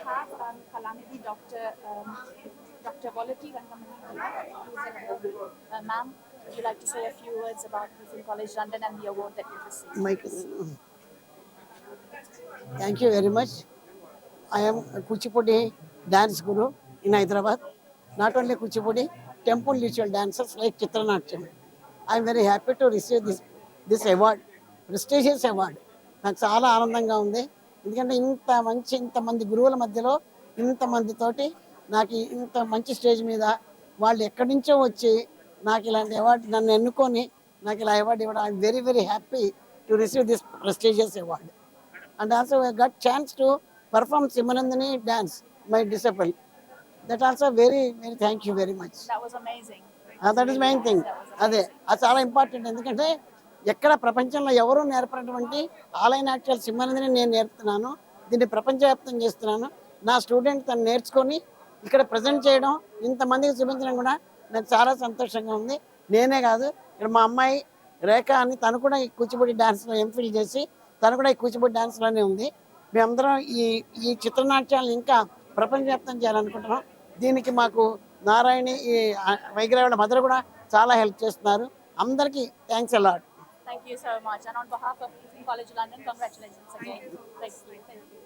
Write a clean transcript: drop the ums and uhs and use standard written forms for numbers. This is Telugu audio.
have Kalamidi Dr. Volati Rangamani. Ma'am, would you like to say a few words about the Film College London and the award that you've received? Mike, thank you very much. I am a Kuchipudi dance guru in Hyderabad. Not only Kuchipudi, temple ritual dancers like Chitranathyam. I am very happy to receive this award, prestigious award. నాకు చాలా ఆనందంగా ఉంది. ఎందుకంటే ఇంతమంది గురువుల మధ్యలో ఇంతమందితోటి నాకు ఇంత మంచి స్టేజ్ మీద వాళ్ళు ఎక్కడి నుంచో వచ్చి నాకు ఇలాంటి అవార్డు నన్ను ఎన్నుకొని నాకు ఇలా అవార్డు ఇవ్వడం I'm very very happy to receive this prestigious award. And also I got chance to perform Simanandani dance, my disciple. That also very thank you very much. That was amazing. That is main thing. అదే అది చాలా ఇంపార్టెంట్. ఎందుకంటే ఎక్కడ ప్రపంచంలో ఎవరూ నేర్పనటువంటి ఆలయ నాట్యాలు సింహానందని నేను నేర్పుతున్నాను. దీన్ని ప్రపంచవ్యాప్తం చేస్తున్నాను. నా స్టూడెంట్ తను నేర్చుకొని ఇక్కడ ప్రజెంట్ చేయడం, ఇంతమందికి చూపించడం కూడా నాకు చాలా సంతోషంగా ఉంది. నేనే కాదు, ఇక్కడ మా అమ్మాయి రేఖ అని తను కూడా ఈ కూచిపూడి డాన్స్లో ఎంఫిల్ చేసి తను కూడా ఈ కూచిపూడి డాన్స్లోనే ఉంది. మేమందరం ఈ చిత్రనాట్యాలను ఇంకా ప్రపంచవ్యాప్తం చేయాలనుకుంటున్నాం. దీనికి మాకు నారాయణి ఈ వైగ్రవాడ మదర్ కూడా చాలా హెల్ప్ చేస్తున్నారు. అందరికీ thanks a lot. Thank you so much. And on behalf of Film College London, congratulations again. Thank you.